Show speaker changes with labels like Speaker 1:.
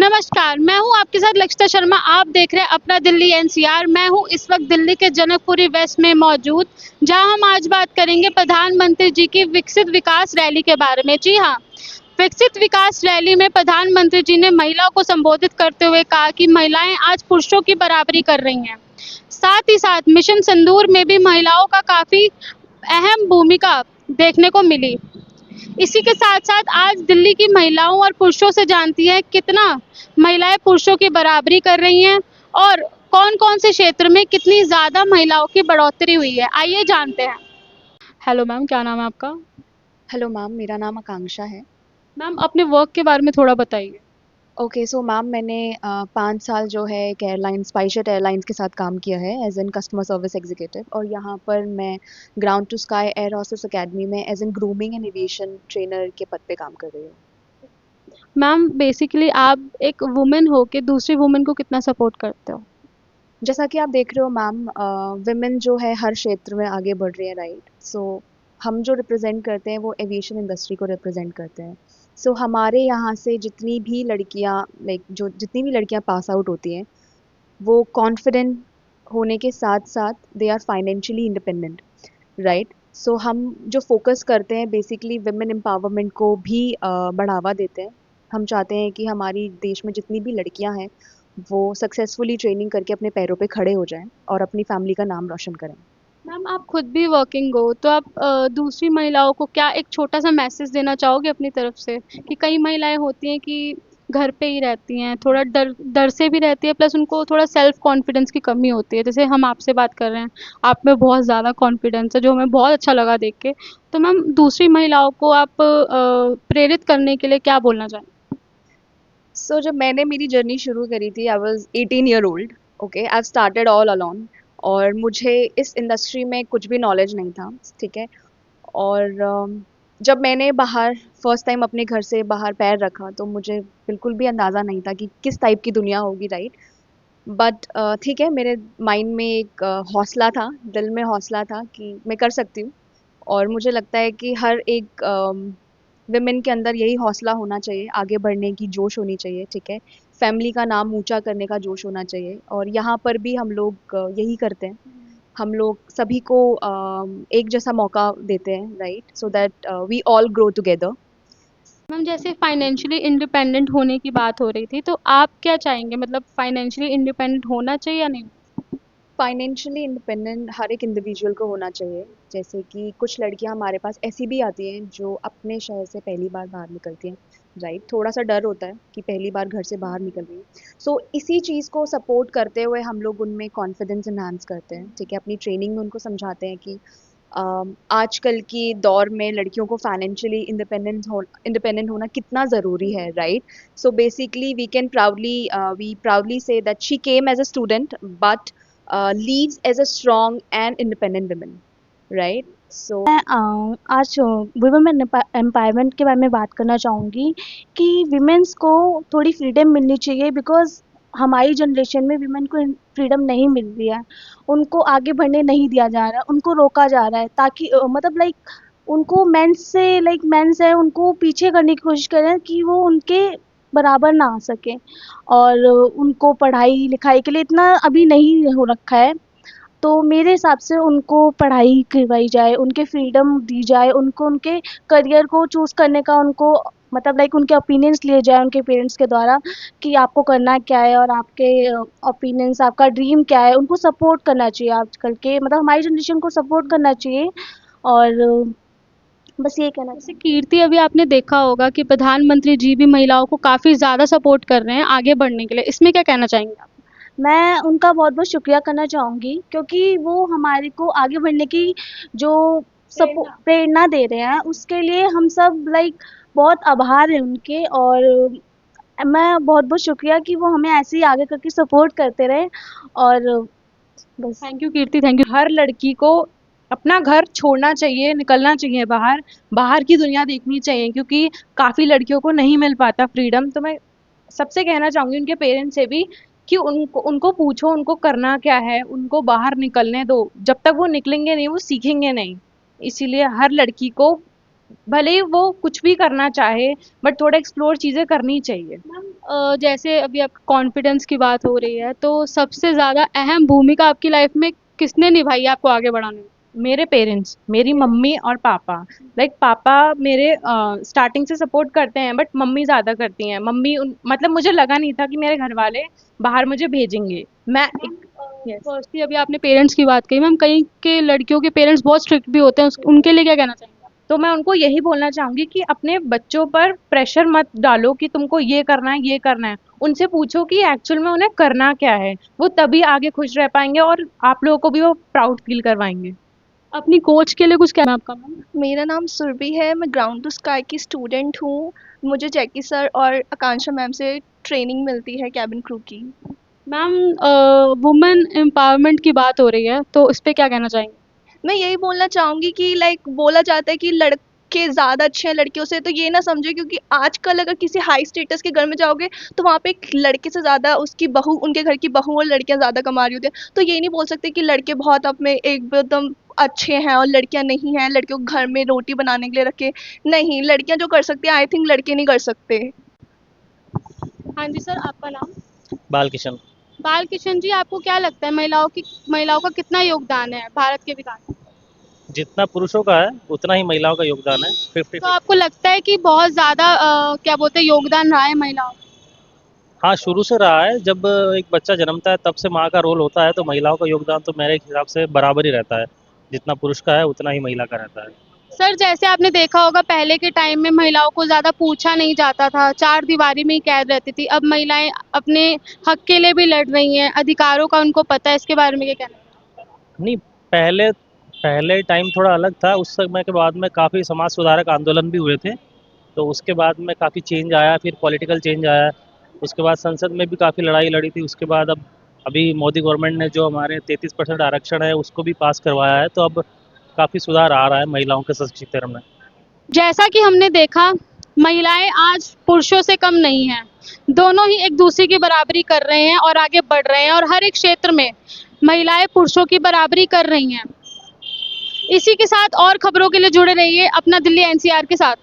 Speaker 1: नमस्कार, मैं हूं आपके साथ लक्षिता शर्मा। आप देख रहे हैं अपना दिल्ली एनसीआर। मैं हूं इस वक्त दिल्ली के जनकपुरी वेस्ट में मौजूद, जहां हम आज बात करेंगे प्रधानमंत्री जी की विकसित विकास रैली के बारे में। जी हां, विकसित विकास रैली में प्रधानमंत्री जी ने महिलाओं को संबोधित करते हुए कहा कि महिलाएं आज पुरुषों की बराबरी कर रही हैं। साथ ही साथ मिशन सिंदूर में भी महिलाओं का काफ़ी अहम भूमिका देखने को मिली। इसी के साथ-साथ आज दिल्ली की महिलाओं और पुरुषों से जानती हैं कितना महिलाएं पुरुषों की बराबरी कर रही हैं और कौन-कौन से क्षेत्र में कितनी ज़्यादा महिलाओं की बढ़ोतरी हुई है। आइए जानते हैं। हेलो मैम, क्या नाम है आपका?
Speaker 2: हेलो मैम, मेरा नाम आकांक्षा है।
Speaker 1: मैम अपने वर्क के बारे में थोड़ा बताइए।
Speaker 2: ओके, सो मैम मैंने 5 साल जो है एक स्पाइसजेट एयरलाइंस के साथ काम किया है as an customer service executive, और यहाँ पर मैं Ground to Sky Air Hostess Academy में as an grooming and aviation trainer के पद पे काम कर रही हूँ।
Speaker 1: मैम बेसिकली आप एक वुमन हो के दूसरी वुमन को कितना सपोर्ट करते हो?
Speaker 2: जैसा कि आप देख रहे हो मैम, विमेन जो है हर क्षेत्र में आगे बढ़ रही है, राइट? सो हम जो रिप्रेजेंट करते हैं वो एविएशन इंडस्ट्री को रिप्रेजेंट करते हैं। सो हमारे यहाँ से जितनी भी लड़कियाँ, लाइक जो जितनी भी लड़कियाँ पास आउट होती हैं, वो कॉन्फिडेंट होने के साथ-साथ they are financially independent, right? So हम जो फ़ोकस करते हैं बेसिकली वुमेन एम्पावरमेंट को भी बढ़ावा देते हैं। हम चाहते हैं कि हमारी देश में जितनी भी लड़कियां हैं, वो सक्सेसफुली ट्रेनिंग करके अपने पैरों पे खड़े हो जाएं और अपनी फैमिली का नाम रोशन करें।
Speaker 1: मैम आप खुद भी वर्किंग हो तो आप दूसरी महिलाओं को क्या एक छोटा-सा मैसेज देना चाहोगे अपनी तरफ से? कि कई महिलाएँ होती हैं कि घर पे ही रहती हैं, थोड़ा डर डर से भी रहती है, प्लस उनको थोड़ा सेल्फ कॉन्फिडेंस की कमी होती है। जैसे हम आपसे बात कर रहे हैं, आप में बहुत ज़्यादा कॉन्फिडेंस है, जो हमें बहुत अच्छा लगा देख के। तो मैम दूसरी महिलाओं को आप प्रेरित करने के लिए क्या बोलना चाहेंगे?
Speaker 2: सो जब मैंने मेरी जर्नी शुरू करी थी, I was 18 year old. Okay, I started all alone, और मुझे इस इंडस्ट्री में कुछ भी नॉलेज नहीं था, ठीक है? और जब मैंने बाहर फर्स्ट टाइम अपने घर से बाहर पैर रखा, तो मुझे बिल्कुल भी अंदाज़ा नहीं था कि किस टाइप की दुनिया होगी, राइट? बट ठीक है, मेरे माइंड में एक हौसला था, दिल में हौसला था कि मैं कर सकती हूँ। और मुझे लगता है कि हर एक विमेन के अंदर यही हौसला होना चाहिए, आगे बढ़ने की जोश होनी चाहिए, ठीक है? फैमिली का नाम ऊंचा करने का जोश होना चाहिए, और यहाँ पर भी हम लोग यही करते हैं। हम लोग सभी को एक जैसा मौका देते हैं, right? So that we all grow together.
Speaker 1: Ma'am जैसे फाइनेंशियली इंडिपेंडेंट होने की बात हो रही थी, तो आप क्या चाहेंगे? मतलब फाइनेंशियली इंडिपेंडेंट होना चाहिए या नहीं?
Speaker 2: फाइनेंशियली इंडिपेंडेंट हर एक इंडिविजुअल को होना चाहिए। जैसे कि कुछ लड़कियां हमारे पास ऐसी भी आती हैं जो अपने शहर से पहली बार बाहर निकलती हैं, राइट? थोड़ा सा डर होता है कि पहली बार घर से बाहर निकल रही है। सो इसी चीज़ को सपोर्ट करते हुए हम लोग उनमें कॉन्फिडेंस इन्हांस करते हैं, ठीक है? अपनी ट्रेनिंग में उनको समझाते हैं कि आजकल की दौर में लड़कियों को फाइनेंशियली इंडिपेंडेंट होना कितना ज़रूरी है, right? So basically we proudly say that she came as a student, but leads as a strong and independent women, right? So
Speaker 3: मैं आज वुमेन एम्पावरमेंट के बारे में बात करना चाहूँगी कि विमेंस को थोड़ी फ्रीडम मिलनी चाहिए, बिकॉज़ हमारी जनरेशन में विमेन को फ्रीडम नहीं मिल रही है। उनको आगे बढ़ने नहीं दिया जा रहा है, उनको रोका जा रहा है, ताकि मतलब लाइक उनको मेंस है उनको पीछे करने की कोशिश कर रहे हैं कि वो उनके बराबर ना आ सकें, और उनको पढ़ाई लिखाई के लिए इतना अभी नहीं हो रखा है। तो मेरे हिसाब से उनको पढ़ाई करवाई जाए, उनके फ्रीडम दी जाए, उनको उनके करियर को चूज़ करने का उनको मतलब लाइक उनके ओपिनियंस लिए जाएँ उनके पेरेंट्स के द्वारा कि आपको करना क्या है और आपके ओपिनियंस, आपका ड्रीम क्या है, उनको सपोर्ट करना चाहिए। आजकल के मतलब हमारी जनरेशन को सपोर्ट करना चाहिए, और बस यही कहना
Speaker 1: जैसे
Speaker 3: चाहूँगी।
Speaker 1: कीर्ति अभी आपने देखा होगा कि प्रधानमंत्री जी भी महिलाओं को काफ़ी ज़्यादा सपोर्ट कर रहे हैं आगे बढ़ने के लिए। इसमें क्या कहना चाहेंगे आप?
Speaker 3: मैं उनका बहुत-बहुत शुक्रिया करना चाहूँगी, क्योंकि वो हमारे को आगे बढ़ने की जो प्रेरणा दे रहे हैं, उसके लिए हम सब लाइक बहुत आभार हैं उनके, और मैं बहुत-बहुत शुक्रिया कि वो हमें ऐसे ही आगे करके सपोर्ट करते रहें, और बस।
Speaker 1: Thank you Kirti, thank you.
Speaker 4: हर लड़की को अपना घर छोड़ना चाहिए, निकलना चाहिए बाहर, बाहर की दुनिया देखनी चाहिए, क्योंकि काफ़ी लड़कियों को नहीं मिल पाता फ्रीडम। तो मैं सबसे कहना चाहूँगी उनके पेरेंट्स से भी कि उनको उनको पूछो उनको करना क्या है, उनको बाहर निकलने दो। जब तक वो निकलेंगे नहीं, वो सीखेंगे नहीं। इसीलिए हर लड़की को भले ही वो कुछ भी करना चाहे, बट थोड़ा एक्सप्लोर चीज़ें करनी चाहिए।
Speaker 1: जैसे अभी आपका कॉन्फिडेंस की बात हो रही है, तो सबसे ज़्यादा अहम भूमिका आपकी लाइफ में किसने निभाई है आपको आगे बढ़ाने में?
Speaker 4: मेरे पेरेंट्स, मेरी मम्मी और पापा। लाइक पापा मेरे स्टार्टिंग से सपोर्ट करते हैं, बट मम्मी ज़्यादा करती हैं। मम्मी मतलब मुझे लगा नहीं था कि मेरे घर वाले बाहर मुझे भेजेंगे। मैं एक यस
Speaker 1: फर्स्टली अभी आपने पेरेंट्स की बात कही मैम, कई के लड़कियों के पेरेंट्स बहुत स्ट्रिक्ट भी होते हैं, उनके लिए क्या कहना चाहेंगे?
Speaker 4: तो मैं उनको यही बोलना चाहूँगी कि अपने बच्चों पर प्रेशर मत डालो कि तुमको ये करना है, ये करना है। उनसे पूछो कि एक्चुअल में उन्हें करना क्या है। वो तभी आगे खुश रह पाएँगे और आप लोगों को भी वो प्राउड फ़ील करवाएँगे।
Speaker 1: अपनी कोच के लिए कुछ कहना है आपका मैम?
Speaker 5: मेरा नाम सुरभि है, मैं ग्राउंड टू स्काई की स्टूडेंट हूँ। मुझे जैकी सर और आकांक्षा मैम से ट्रेनिंग मिलती है कैबिन क्रू की।
Speaker 1: मैम, वुमेन एम्पावरमेंट की बात हो रही है, तो इस पे क्या कहना चाहेंगे?
Speaker 5: मैं यही बोलना चाहूँगी कि लाइक बोला जाता है कि लड़के ज़्यादा अच्छे हैं लड़कियों से, तो ये ना समझे, क्योंकि आजकल अगर किसी हाई स्टेटस के घर में जाओगे तो वहाँ पे एक लड़के से ज़्यादा उसकी बहू, उनके घर की बहू और लड़कियाँ ज़्यादा कमा रही होती हैं। तो ये नहीं बोल सकते कि लड़के बहुत अपने एकदम अच्छे हैं और लड़कियाँ नहीं हैं, लड़कियों को घर में रोटी बनाने के लिए रखे। नहीं, लड़कियाँ जो कर सकती हैं आई थिंक लड़के नहीं कर सकते।
Speaker 1: हाँ जी सर, आपका नाम?
Speaker 6: बाल किशन।
Speaker 1: बाल किशन जी, आपको क्या लगता है महिलाओं का कितना योगदान है भारत के विकास में?
Speaker 6: जितना पुरुषों का है उतना ही महिलाओं का योगदान है, 50-50।
Speaker 1: तो आपको लगता है कि बहुत ज़्यादा क्या बोलते हैं योगदान रहा है महिलाओं का?
Speaker 6: हाँ, शुरू से रहा है। जब एक बच्चा जन्मता है तब से माँ का रोल होता है, तो महिलाओं का योगदान तो मेरे हिसाब से बराबर ही रहता है। जितना पुरुष का है उतना ही महिला का रहता है।
Speaker 1: सर, जैसे आपने देखा होगा पहले के टाइम में महिलाओं को ज़्यादा पूछा नहीं जाता था, चार दीवारी में ही कैद रहती थी। अब महिलाएं अपने हक के लिए भी लड़ रही हैं, अधिकारों का उनको पता है। इसके बारे में क्या कहना है?
Speaker 6: नहीं, पहले पहले टाइम थोड़ा अलग था। उस समय के बाद में काफ़ी समाज सुधारक आंदोलन भी हुए थे, तो उसके बाद में काफ़ी चेंज आया, फिर पॉलिटिकल चेंज आया। उसके बाद संसद में भी काफ़ी लड़ाई लड़ी थी। उसके बाद अब अभी मोदी गवर्नमेंट ने जो हमारे 33% आरक्षण है उसको भी पास करवाया है, तो अब काफ़ी सुधार आ रहा है महिलाओं के सशक्तिकरण में।
Speaker 1: जैसा कि हमने देखा, महिलाएं आज पुरुषों से कम नहीं हैं। दोनों ही एक दूसरे की बराबरी कर रहे हैं और आगे बढ़ रहे हैं, और हर एक क्षेत्र में महिलाएं पुरुषों की बराबरी कर रही हैं। इसी के साथ और खबरों के लिए जुड़े रहिए अपना दिल्ली एनसीआर के साथ।